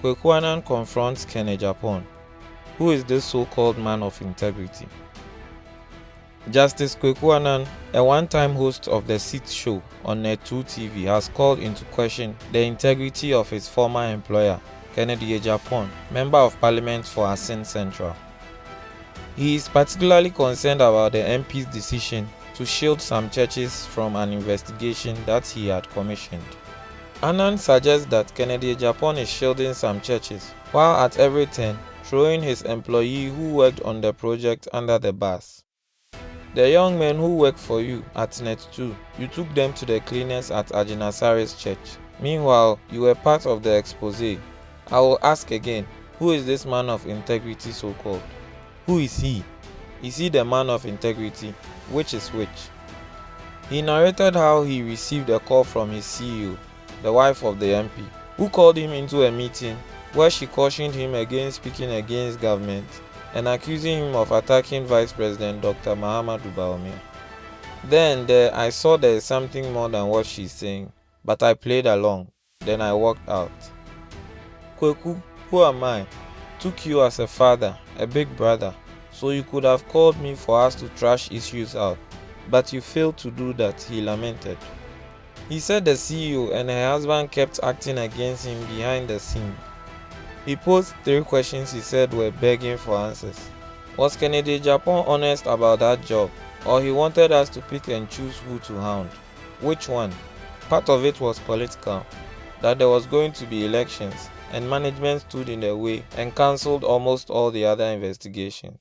Kwaku Annan confronts Agyapong. Who is this so-called man of integrity? Justice Kwaku Annan, a one-time host of the Seat show on Net2 TV, has called into question the integrity of his former employer, Agyapong, Member of Parliament for Assin Central. He is particularly concerned about the MP's decision to shield some churches from an investigation that he had commissioned. Annan suggests that Agyapong is shielding some churches, while at every turn throwing his employee who worked on the project under the bus. The young men who work for you at Net2, you took them to the cleaners at Agyapong's church. Meanwhile, you were part of the Exp0se. I will ask again, who is this man of integrity so-called? Who is he? Is he the man of integrity? Which is which? He narrated how he received a call from his CEO, the wife of the MP, who called him into a meeting where she cautioned him against speaking against government and accusing him of attacking Vice President Dr. Mahamudu Bawumia. Then I saw there is something more than what she's saying, but I played along. Then I walked out. Kwaku, who am I? Took you as a father, a big brother, so you could have called me for us to trash issues out, but you failed to do that, he lamented. He said the CEO and her husband kept acting against him behind the scene. He posed 3 questions he said were begging for answers. Was Agyapong honest about that job, or he wanted us to pick and choose who to hound? Which one? Part of it was political, that there was going to be elections, and management stood in the way and cancelled almost all the other investigations.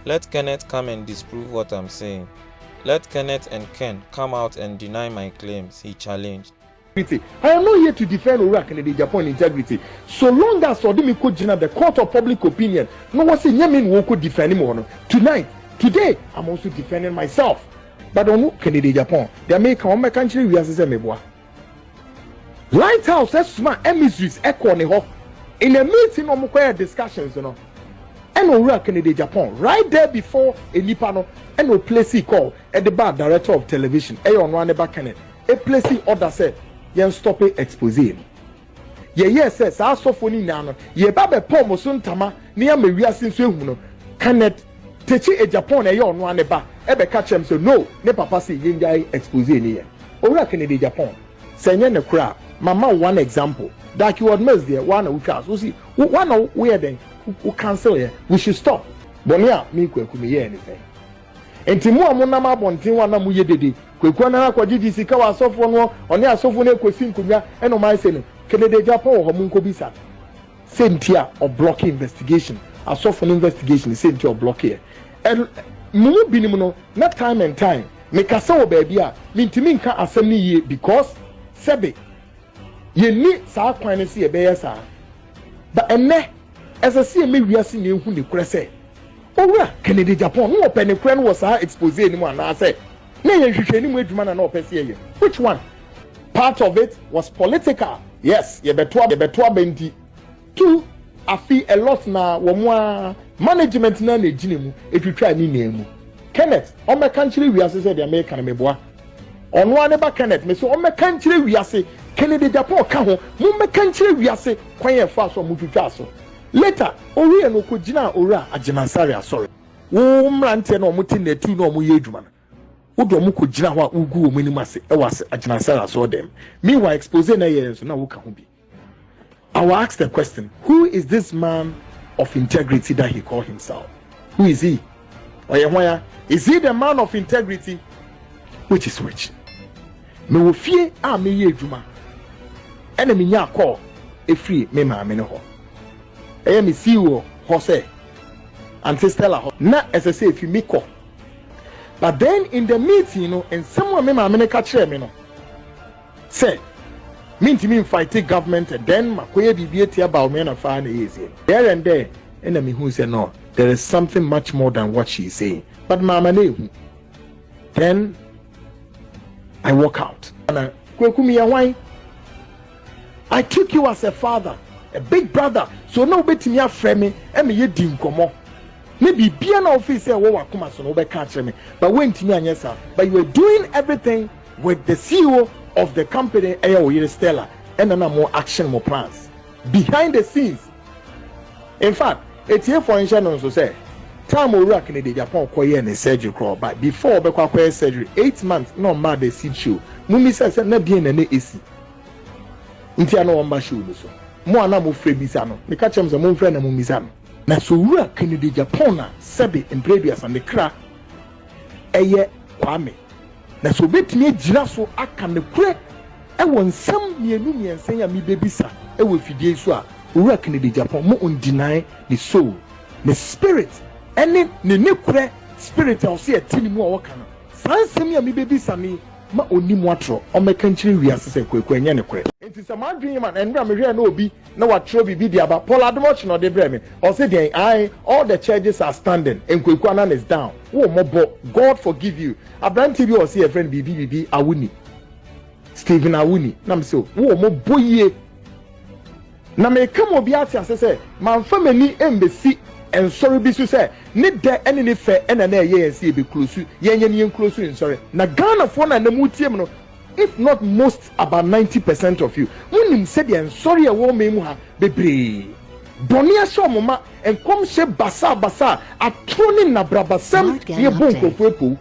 Let Kenneth come and disprove what I'm saying. Let Kenneth and Ken come out and deny my claims, he challenged. I am not here to defend Agyapong integrity. So long as the court of public opinion, no one say Yemen won't defend him. Today, I'm also defending myself. But on Agyapong, they make a country we are Lighthouse has smart emissaries echo in a meeting on discussions, you know. And Agyapong right there before a Nipano and no place call at the bar director of television, Ayon Waneba Kenneth, a place order said. Yen stop it Exp0se. Ye says our sophony nano, ye babe pomo sun tama, near me Assin Central. Cannot teach Agyapong a yon one eba, ebe catch him so no, ne papa say yengai Exp0se near. Ora Agyapong. Senya ne kra, mama one example. That Heward-Mills there, one who cast. We see one of where then who cancel here. We should stop. Bonia, me kwe anything. And Timu Amonama Bontin na muye dede. Kwaku Annan kwaji sika wa asofo no one asofo na kwesi nkunya e no mai se no Agyapong ho munko bisa sentia or blocking investigation asofo no investigation sentia or block here and mu binim no na time and time me kasa wo ba bia mintimi nka asem ni ye because sebe ye ni sa kwan ne se ye be yesa ba enne esese me wiase ne hu ne kure se owura Agyapong no open ne kure no was Exp0se ni mu ana se. Which one? Part of it was political. Yes, you betua benti. 2, I feel a lot now. Management na ne jinemu. If you try ni name. Kenneth, on my country we say the American meboa. On one neighbor Kenneth, me so on my country we say Agyapong ka ho. Mo my country we say kwan fa so mo twitwa so. Later, ori eno ko jina ora Agyapong sorry. Wo mrante na omuti Net2 na omuye adwuma. Udo muko jina wa ugu omunimase ewase Agyapong so them. Meanwhile Exp0se na years na wo ka ho bi. I will ask the question, who is this man of integrity that he called himself? Who is he? Oyehwaya, is he the man of integrity? Which is which? Me wo fie a me ye adwuma. Ene me nya call e free me ma me ne ho. Eye me CEO ho say Auntie Stella ho na SSA if you me call. But then in the meeting, you know, and someone me catch me no. Say, mean fighting government and then makoye bibieti about me na fa na easy. There and there, enemy who say no, there is something much more than what she is saying. But mama ne. Then I walk out. I took you as a father, a big brother. So no beti me aframe me, and me ye dim komo. Maybe be an officer wo wakuma so no be catch me. But when timi anyesa, but you were doing everything with the CEO of the company Stella, and then more action, more plans. behind the scenes. In fact, it's here for instance to say, time we work in the Japan koye and surgery crowd, but before we koye surgery, 8 months no matter the seed show. Mumi says na bien na AC. Inti ano wamba show so. Mo ana mo free bisa no. Me ka chem se mo free na mo misa no. Na so work in the Japan na sebe in previous and the cra eye kwame. Na so betimi agyina so aka ne kure e won nsam mienu miensen ya mi bebisa e wo fidie so a work in the Japan mo undeny the soul, the spirit, and ne kure spirit of see a tini mu a waka no. Sansem ya mi bebisa mi ma oni mu atro o meka nchiri wiase se Kwaku enye ne kure. Enti sama adwen man enra me hwe na obi na watro bibi dia ba Paul Ademoch no de bre me o say den all the churches are standing and Kwaku Annan is down. Wo mobo, God forgive you. Abraham TV or see a friend bibi awuni Stephen awuni na me say wo mobo ye na me kam obi ati ase say man famani embassy and sorry bi so say ne de ene ne fe ene na ye see be close yenye ne close in sorry na Ghana for na mu tie no. If not most, about 90% of you. When you said and sorry a woman ha bebre. Bonia show mama and come she basa a tuning na brabasam ye bonko fuepo.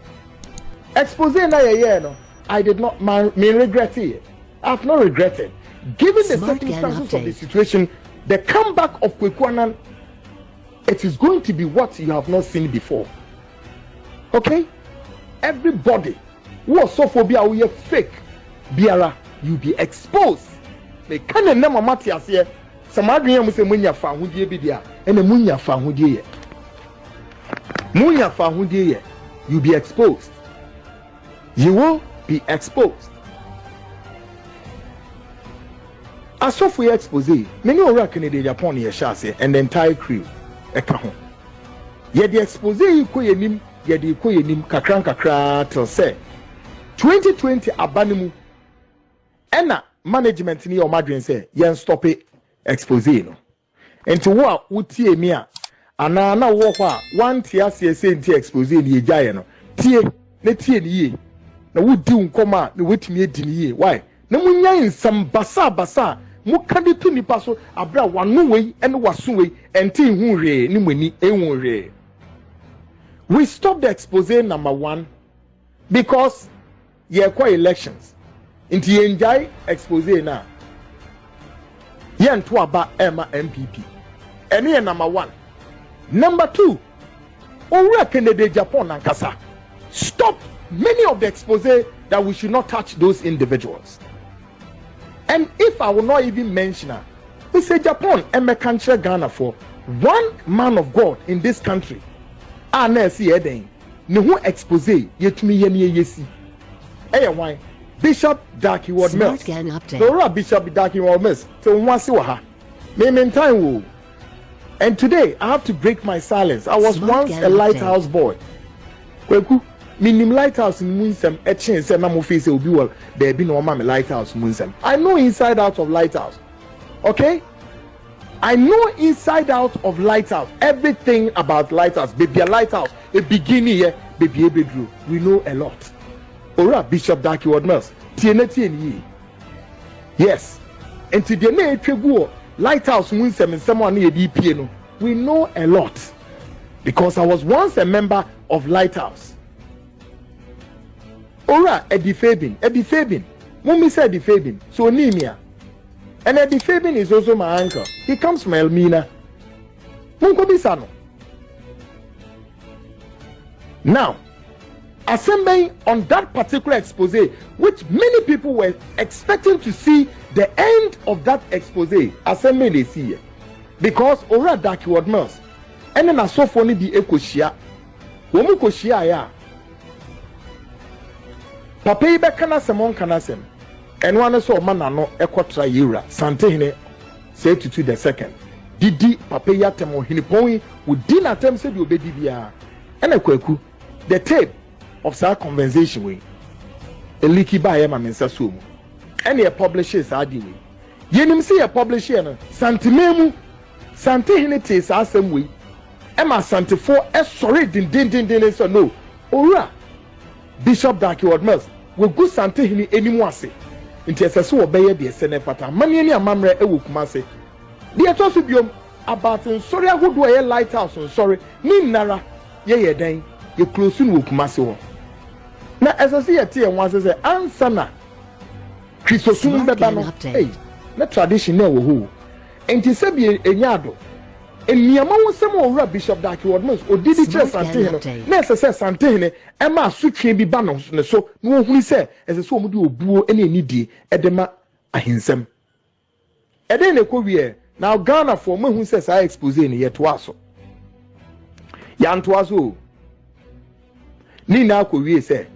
Exp0se na ye no. I did not regret it. I have not regretted. Given the circumstances of the situation, the comeback of Kwaku Annan, it is going to be what you have not seen before. Okay? Everybody who was so phobia who are fake. Biara, you be exposed. They can't name a Matthias here. Some adrian will say Munya found who be there, and a Munya found who dear. Munya found who dear. You be exposed. You will be exposed. As of we Exp0se, many work in the Japan here, Shase, and the entire crew. Ekaho. Yet the Exp0se you koye nim, yet the koye nim kakra till say 2020 abanimu. Ena management ni o madwen say yen stop it Exp0se no enti wo a wotie mi a ana na wo ho a wan tie ase nti Exp0se ni ejaye no tie na tie ni ye na wodi nkoma na wetimi edi ni ye why na munyan nsam basa mu kade to nipa so abra wano wei ene waso wei enti hu hwe ni mani ehun hwe. We stopped the Exp0se number 1 because ye kwa elections inti enjai Exp0se na yen to aba ema MPP ene number 1. Number 2, owura Canada Japan nankasa stop many of the Exp0se that we should not touch those individuals. And if I will not even mention her, we say Japan eme country Ghana for one man of God in this country na see eden ne ho Exp0se yetumi ye ne yesi why Bishop Heward-Mills. So Bishop Heward-Mills. So once you ha. Me time wo. And today I have to break my silence. I was once a Lighthouse boy. Kwaku, minim Lighthouse in Munsem etchen say na mo face obi wol there be no ma me Lighthouse Munsem. I know inside out of Lighthouse. Okay? I know inside out of Lighthouse everything about Lighthouse. Baby a Lighthouse, a beginning here, baby a bedroom. We know a lot. Ora Bishop Heward-Mills tie. Yes, and today na etwegu Lighthouse Munsem and someone na DP no. We know a lot because I was once a member of Lighthouse. Ora Edifabin. Mummy said Edifabin. So Nimia. And Edifabin is also my uncle. He comes from Elmina. Munko Bisano. Now, assembling on that particular Exp0se, which many people were expecting to see the end of that Exp0se, assembling they see here. Because Ora Heward-Mills, and then I saw for the Ekoshia, Womu Koshia ya. Papa ibe kana semon kana sem. And one saw manano ekotra yura, Santehine, say to the second. Didi Papa yatemo hinipoi, would din attempt said you be DBR. And a Kwaku, the tape of our conversation way a leaky by Emma Mensasumu. Any a publisher is arguing. Yenim see a publisher Santimemu Santihinity is our same way. Emma Santifo is sorry din so no. Ora Bishop Heward-Mills will go Santihini anymore say. Into a so obey the Senate Money any a mamre e wukumase. The atosi biom about in sorry I would wear Lighthouse on sorry ni nara ye den ye close no Kumasi ho. Na Exp0se yeti e wan say answer na Christosum beba no hey na tradition na wo ho. Enti se bi enyado eniama wonsem owura Bishop Heward-Mills odidi kire sante no na se sante ne e ma asutwe bi ba no so na wo huni se Exp0se omude obuo ene enidie e de ma ahensem e de ne ko wie now Ghana for me who says I expose ni yeto aso yanto aso ni na ko wie say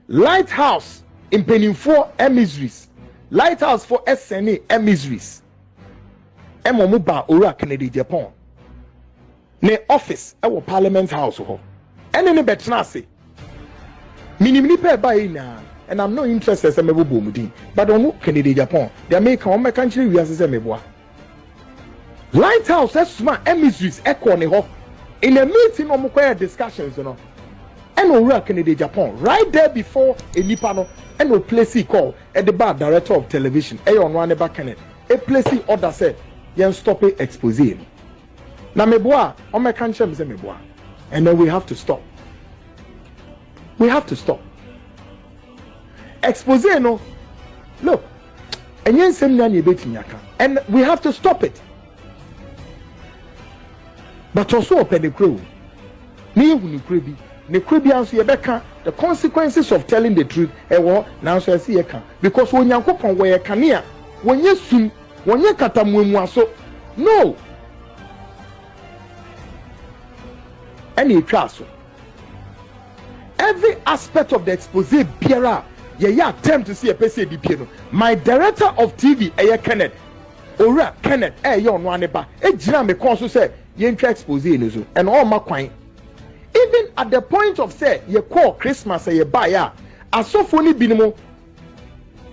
Lighthouse in penifo emissaries Lighthouse for SNA emissaries emomu ba ora Canada Japan ne office e wo Parliament House ho ene ne betena ase minimini pe ba ina and I'm not interested in mebobomudi but on Canada Japan they make on my country we as meboa Lighthouse has smart emissaries echo ne ho in a meeting on mukwa discussions no and ora Canada Japan right there before a nipa no and no place call at the bar director of television e on one back in a place order said yen stop it Exp0se na meboa on my country me meboa and then we have to stop Exp0se no look enyen sem na ne betinyaka and we have to stop it. But also open the crew. The crew answer Rebecca the consequences of telling the truth. Now so I see because when you go on where you when you soon when you katamu no any trust. Every aspect of the Exp0se biara attempt to see a person be my director of TV Kenneth Ora Kenneth yon one ba ejira me kon say yentra Exp0se no so and all my kwan even at the point of say ye call Christmas ye buy ya asofo ni binimo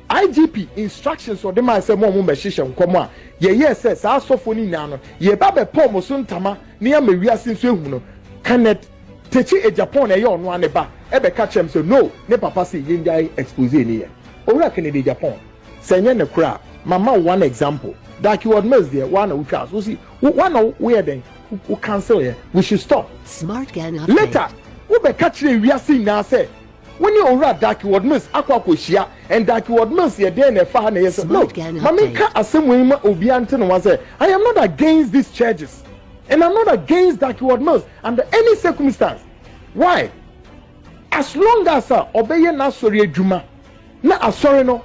IGP instructions or dem say mo be hihye nkomo a ye say sa asofo ni nya no ye ba be pom so ntama ne ya mawiase so ehu no Kenneth techi Agyapong na ye ono ane ba e be ka chem say no ne papa say ye ndai Exp0se ni ye owura Kennedy Agyapong senye ne kura mama one example that Heward-Mills there one we class we see one where then we cancel here we should stop smart gan update later we be catch the we are seeing now say when you owura that Heward-Mills akwa koshia and that Heward-Mills here there na fa na yes no mama ka asem we ma obi ante no say I am not against these charges and I'm not against that Heward-Mills under any circumstance why as long as obey na sori adwuma na asori no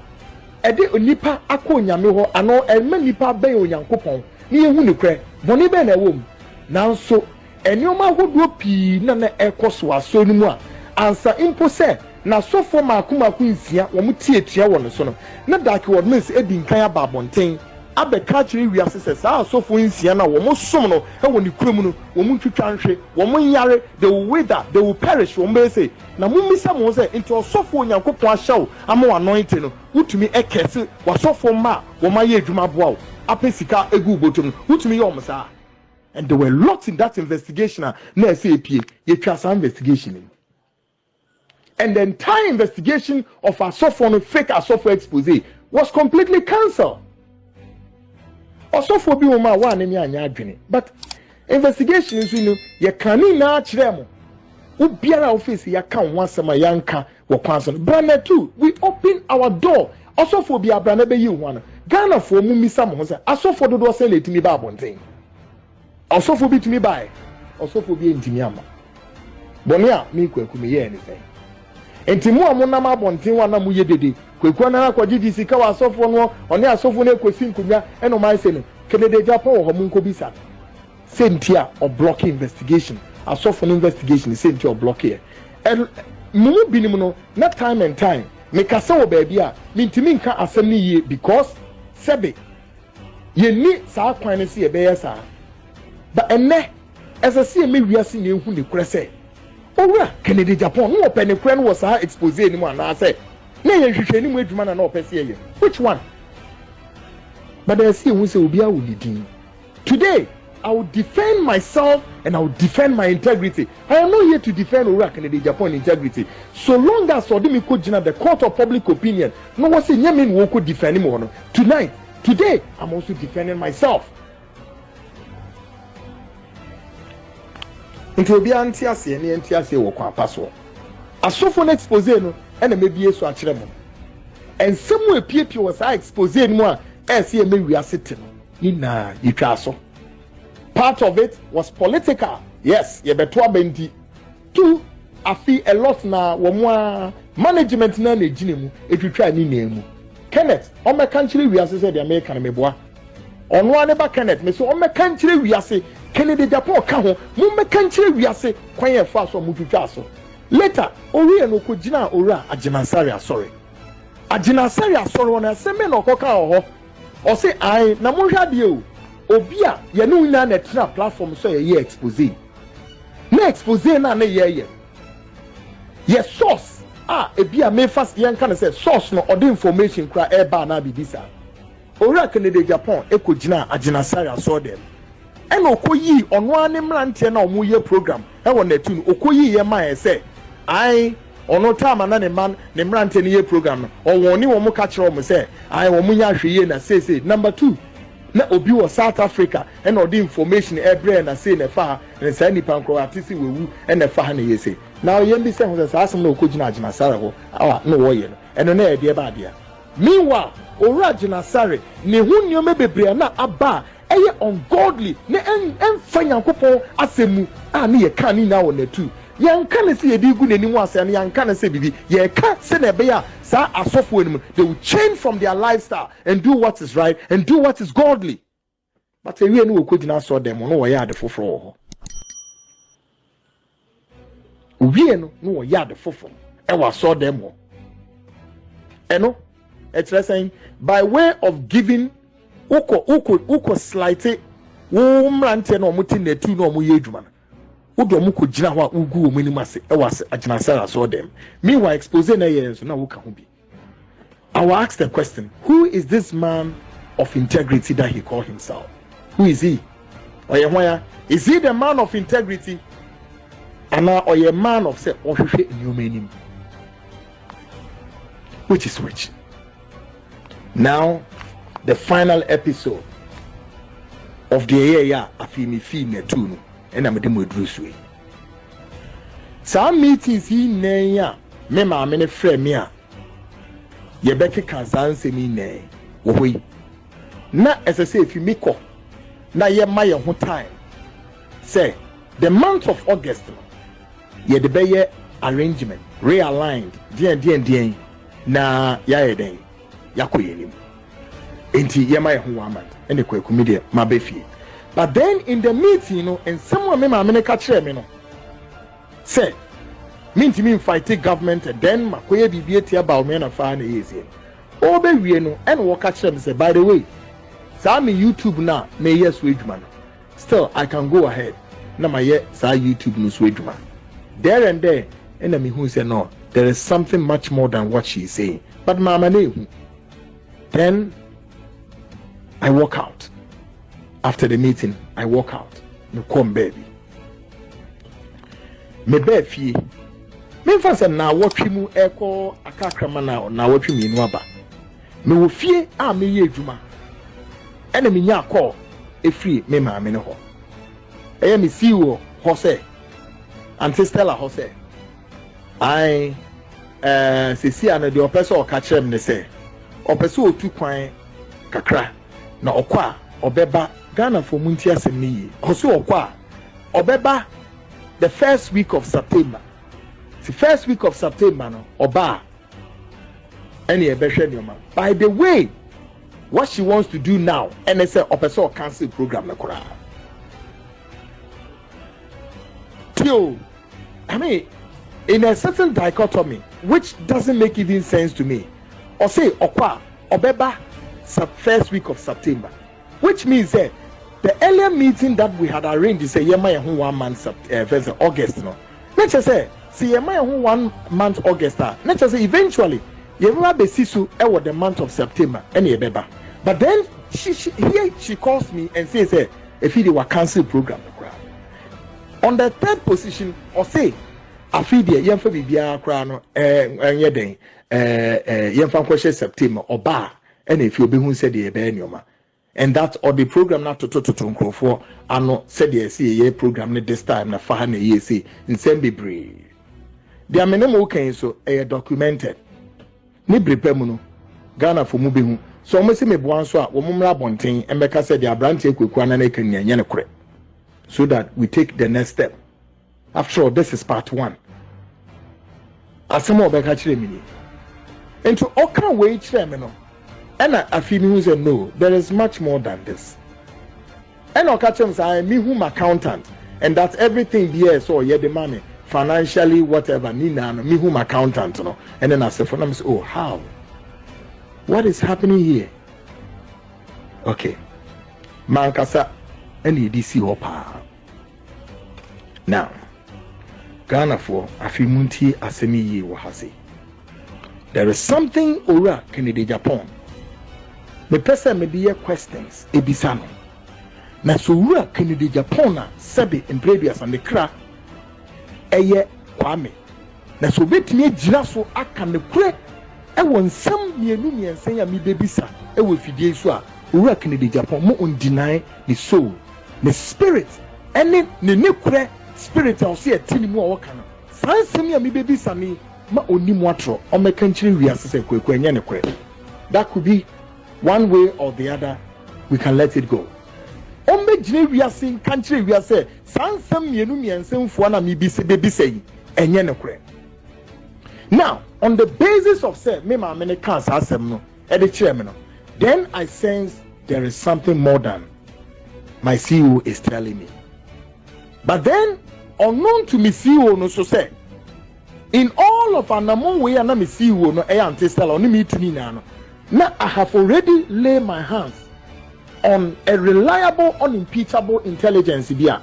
ede onipa akọ nyame ho ano elma nipa be onyankopon ni ehu ne kre boni be na ewom nanso enioma hodo pii na ekoso aso ni mu a ansa impo se na sofo makomaku nsia wo mutietua wo no so no na dark Heward-Mills edi nkan ababonten abeka kire wiase se sa sofo nsia na wo som no e wo ne kurom no wo mutwitwa nhwe wo nyare they will wither they will perish wo be say na mumisa mo say into sofo onyankopon ahyaw ama anointing no wutumi ekese wasofo ma wo ma ye adwuma boa apesika egu botom wutumi ye omsa and there were lots in that investigation na say pie ye twa some investigation and the entire investigation of asofo no fake asofo Exp0se was completely cancelled. Asofo bi wo ma wa na mi anya adwene but investigations you know ye kan na kire mo ubiara office ya kan wansema yanka wo kwanso Net2 we open our door asofo bi abra na be yi ho na Ghana for mu misa mo say asofo dodo say na etimi ba abonten asofo bi timi ba asofo bi entimi ama boni a mi kwaku me ye anything entimu amonam abonten wa na mu ye dede kwaku na akwaji di sika wa asofo no one asofo na ekosi nkunya eno mai se no Canada Japan wo mu nko bisa sentia or block investigation asofo no investigation sentia or block here and mumu binim no na time and time me kasa wo ba bia mintimi nka asem ni ye because sebe ye ni sa kwan ne se ye be yesa but enne Exp0se me wiase ne hu ne kure se owura Canada Japan no open ne kure no was Exp0se ni mu ana say na ye hwehwe ni mu adwuma na opese ye which one but I see who say obi a wo didin today I will defend myself and I will defend my integrity. I am not here to defend Owura Canada Japan integrity. So long as Odimi could the court of public opinion, no one say Yemen will could defend him. Tonight, today, I'm also defending myself. nti obi anti ase ne anti ase wo kwa paso asofo no expose no ena mebie so akere mo ensemu epiepie wo sa expose no a ese me wiase te no ni na yitwa so. Part of it was political. Yes, ye beto abenti. Two, afi a lot na womwa management na na ginemu etwitwa ni nemu. Kenneth, o me kanchire wiase se de America na meboa. Ono ane ba Kenneth, me so o me kanchire wiase Kennedy Japan ka ho, mu me kanchire wiase kwan ye fa so mu twitwa so. Later, ori eno ko gina ora Agyinansare asori. Agyinansare asori wona se me no koka ho. O se ai na mo hwa de o. Obi a ye no nya na tra platform so ye expose. Na expose na ye source ebi a me fast yen kan say source no or the information kra e ba na bibisa. Ora Kennedy Japan ekogina Agyinansare aso dem. E na okoyi ono ane mrante na omo ye program e wo Net2 no okoyi ye man say ai ono time na ne man ne mrante ne ye program no o woni wo mo ka kire wo say ai wo mo nya hwe ye na say number 2 na obi wo South Africa and all the information every na say na fa na say ni pankro artist wewu na fa na yese now yem bi say ho say asem na okogina Agyinansare ho awa no wo ye no eno na e de ba de. Meanwhile ora Agyinansare ne hu nyoma bebre na aba eye ungodly na emfa Nyankopon asemu na ye kan ni na wo Net2 yanka na se yedi gu nani mu ase na yanka na se bibi ye ka se na be ya sa asofo enum they will change from their lifestyle and do what is right and do what is godly. But we no okogina so dem no wo ya de foforo ho we no wo ya de foforo e wa so dem ho eno it's saying by way of giving uko slight wo mrante na omuti Net2 na omu ye adwuma udo mu ko gina ho a ugu wo mani mase e was Agyinansare so dem. Meanwhile expose na ye so na wo ka ho bi. I will ask the question, who is this man of integrity that he called himself? Who is he? Oyewaya, is he the man of integrity? Ana oye man of say ohwehwe nyumanim? Which is which? Now the final episode of the year afimi fi Net2 no and I'm the modruswe. Some meetings he neya me ma me ne frɛ me a ye beke kansanse mi ne wo hoi na esese if you miko na ye ma ye ho time say the month of August ye de be arrangement realigned dien na ya ye den yakoyenim enti ye ma ye ho wama ene Kwaku media ma be fie. But then in the meeting, you know, and someone me ma me ka kire me no say minti me fight government and then makoye bibie tia ba o me na fa na yesi o be wie no and wo ka kire me say by the way sa me YouTube na me yes we adwuma no still I can go ahead na my ye sa YouTube no so adwuma there and there and me who say no there is something much more than what she is saying but mama na hu. Then I walk out. After the meeting, I walk out. Me come baby. Me be fie. Me fa se na wotwe mu eko akakrama na wotwe mi nu aba. Me wo fie a me ye adwuma. Ene me nya call efri me ma me ne ho. Eye me see wo ho se. Auntie Stella ho se. I se si ana de opese o ka kire me ne se. Opese otu kwan kakra na okwa obeba Ghana for munti asem ni yi. Oso okwa obeba the first week of September. The first week of September no oba any ebehwe nyoma. By the way, what she wants to do now, and say opese cancel program na kura. Tio, I mean, in a certain dichotomy, which doesn't make even sense to me. Or say okwa obeba first week of September, which means that the earlier meeting that we had arranged is a yema 1 month August no. Let's just say see yema 1 month August. Let's just say eventually yema be sisu ewo the month of September any beba. But then she calls me and says if he wa cancel program on the third position or say afidi yemfa bibia kra no enye den yemfa kwhye September oba and if you be who said the ebe nyoma and that or the program not to nkrofo ano said ye see a program this time na fa na ye see in Sembebre. The minimum can so documented. Ni prepare mu no Ghana for mu behu. So mo se me boan so a wo mumra bonten embeka said the Kwaku Annan na kan nyanya ne kore. So that we take the next step. After all, this is part 1. Asemo obeka chire mi ni. Into oka we chire me no. And I feel me say no, there is much more than this. And I catch him say me whom accountant, and that everything there so yeah the money financially whatever me whom accountant no. And then I say for them say oh how, what is happening here? Okay, mankasa any DC hopa. Now, Ghana for afimunti asemi ye wahase. There is something ora Kennedy Japan. The person may be questions ebisano. Na so ora Kennedy Japan na sebe in previous and the crack eye kwame. Na so betimi agyina so aka ne kure e won sam mienu miensen ya mi bebisa e wo fidie so a ora Kennedy Japan mo on deny the soul, the spirit, ene ne kure spirit of see atinimu a waka no. San sem ya mi bebisa ni ma onimu atro o meka nkyire wiase se Kwaku enye ne kure. That could be one way or the other, we can let it go. Ombe jine wiase kanchire wiase sansam mienu miensemfo na mi bise bebise enye ne kure. Now, on the basis of say me ma mene kan sa asem no e de kire me no, then I sense there is something more than my CEO is telling me. But then unknown to me CEO no so say in all of anamon way na me CEO no e antestella oni me tini na no. Now I have already laid my hands on a reliable, unimpeachable intelligence here.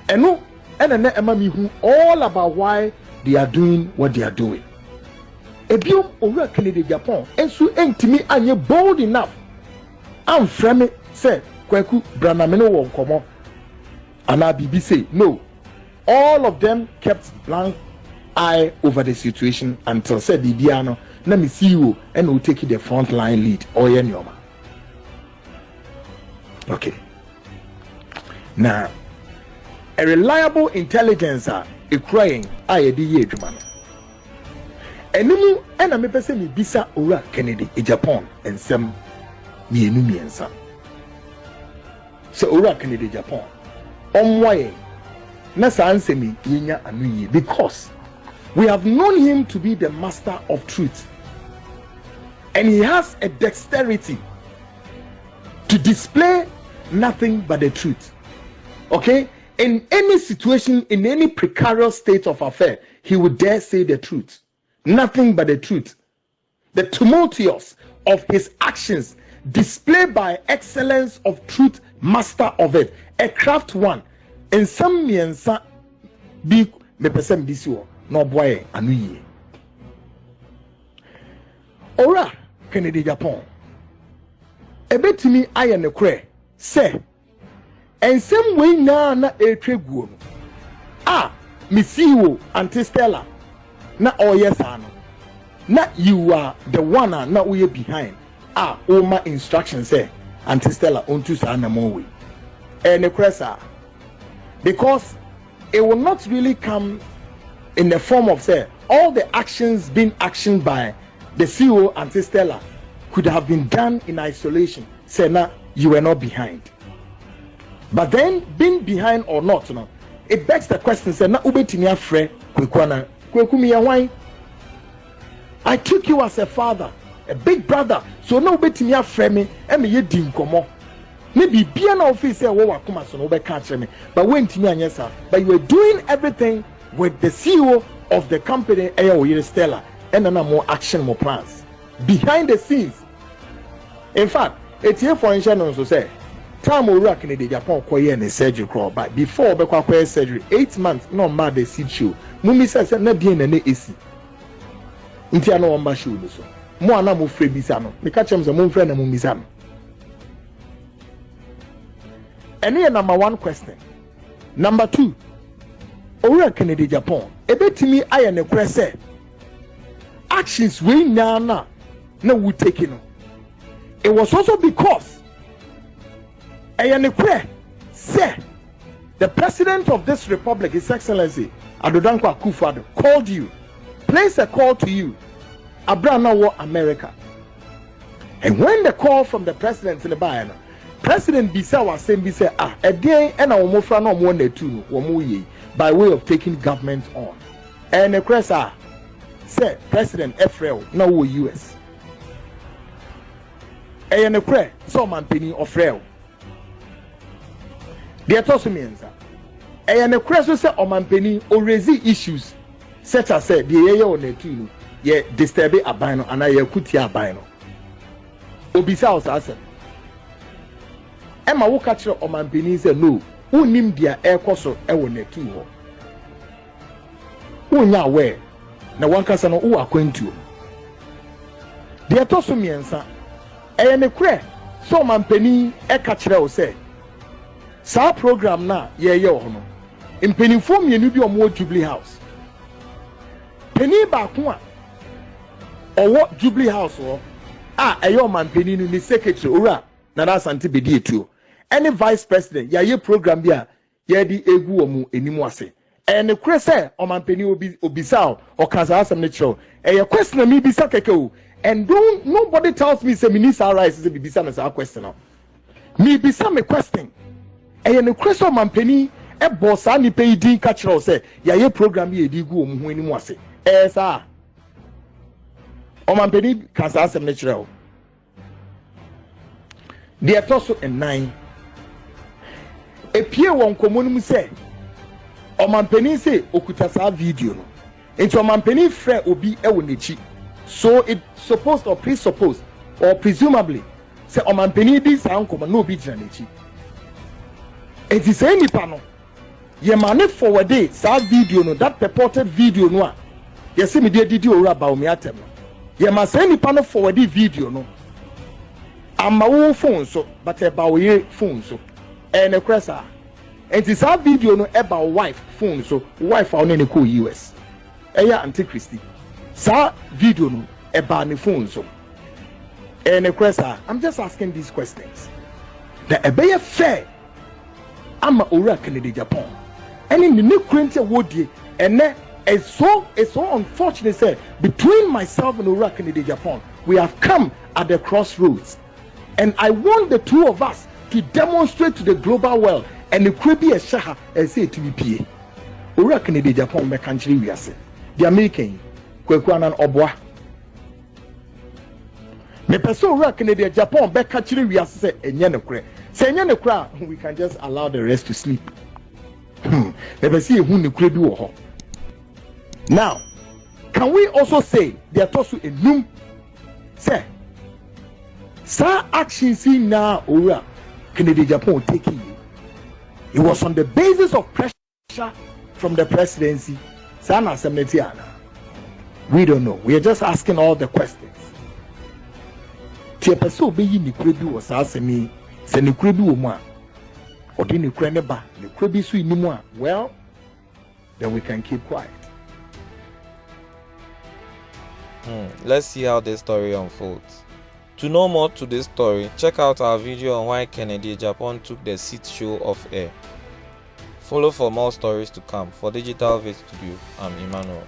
And no, and then all about why they are doing what they are doing. Ebiom over Kennedy Japan, and so to me, and you're bold enough. I'm friendly, say, Kwaku Branamino won't come up. And our BBC, no. All of them kept blank eye over the situation until said the Diano. Let me see you and we'll take you the front line lead or nyoma. Okay. Now, a reliable intelligence a crying I di ye jumano. Enimu ena me pese mi bisa ora Kennedy Japan ensem mienu miensa. So ora Kennedy Japan omwaye na sa ansemi yenya anuye because we have known him to be the master of truth. And he has a dexterity to display nothing but the truth. Okay? In any situation, in any precarious state of affair, he would dare say the truth. Nothing but the truth. The tumultuous of his actions displayed by excellence of truth, master of it. A craft one. In some miensa be me person this one. No boy anuye. Ora Kennedy Japan. Ebetimi aye ne kure say and some way na etweguo no. Ah, me CEO Antistella na yes ano. Na you are the one na we behind. Ah, oma instructions say Antistella onto sa na more way. Ne kure sa because it will not really come in the form of say all the actions being actioned by the CEO Antistella could have been done in isolation. Say now you were not behind. But then being behind or not, no, it begs the question. Say now ubetimi afre Kwaku Annan. Kwaku mi why? I took you as a father, a big brother. So now ubetimi afre me e me ye di nkomo. Maybe be an office say wo wakoma so no be catch me. But when timi anyesa, but you were doing everything with the CEO of the company Stella. And then more action, more plans behind the scenes. In fact, it's here for insurance to say, time will rock in the Japan in surgery crawl, but before the surgery, 8 months, no matter the seat show. Mummy says, not being an AC. Intiano on my shoe, so more than more free bisano. The catch him the moon friend and Mummizano. And here, number 1 question. Number 2, Ora Kennedy Japan, a bit to me, I am a crest. Actions we now we taking. It was also because Say the president of this republic, His Excellency Kwaku Annan, called you, placed a call to you, Abraham America. And when the call from the president in the Bayana, President Bisa was saying, Bisa, a day and a womofra no more Net2 womuye by way of taking government on. And the Cressa said President Thre now US. And the Thre so man penny of Thre. They are tossing me answer. And the Cressa said Oman penny or raise issues such as said the air on Net2 ye disturb a bino and I kutia bino. Obisa was answered. Emma will catch your Oman penny say no. Who named their air coso ewo Net2 ho? Who nya where? Na one person who acquainted. They are tossing me answer. And the Thre so man penny e catch her say. Sa program na ye hono. In penny form ye nubi omo Jubilee House. Penny baako a owo Jubilee House ho eyo man penny ni secretary ora na da sante bedi etuo. Any vice president ye program bia ye di egu omo enimu ase. And the Thre say oman penny obisa o kasa asem ne kiro. Ye question me bisa keke o. And nobody tells me say minister rights is bisa na sa question. Me bisa me question. And the Thre oman penny e boss ani pay din ka kiro say ye program ye di egu omo ho enimu ase. Sir. Oman penny kasa asem ne kiro. They are tossed in 9. A peer won common say, Oman penny say, okuta sa video no. Into Oman penny Thre obi ewonichi. So it supposed or presupposed or presumably say Oman penny this uncle no be janichi. It is any panel. Ye mane forward day sa video no, that purported video no. Ye see me did ora ba o me atem. Ye ma say any panel forward video no. Ama wo phone so but eba wo ye phone so and the cressa and this video no eba wife phone so wife on ne ko US eya anti-christy sa video no eba ne phone so and the cressa. I'm just asking these questions. The ebe fair ama ora Canada Japan and in the new current wodi and it's so unfortunate say between myself and ora Canada Japan we have come at the crossroads. And I want the two of us to demonstrate to the global world and the Krebi a shaha and say to be PA. Ora Canada Japan me country we are saying. The American Kwaku Annan obwa. Me person ora Canada Japan be country we are say enye ne kure. Say enye ne kure we can just allow the rest to sleep. Me person ehun ne kure bi wo ho. Now, can we also say they are tosu enum say Sir action seen now ora Canada Japan taking you. It was on the basis of pressure from the presidency. Sana Semnetiana. We don't know. We are just asking all the questions. Tia peso be yi ni krebi was asking se ni krebi wo mu a. Odi ni kre ne ba, ni krebi so inimu a. Well, then we can keep quiet. Let's see how this story unfolds. To know more to this story, check out our video on why Canada Japan took the seat show off air. Follow for more stories to come. For Digital Vid Studio, I'm Emmanuel.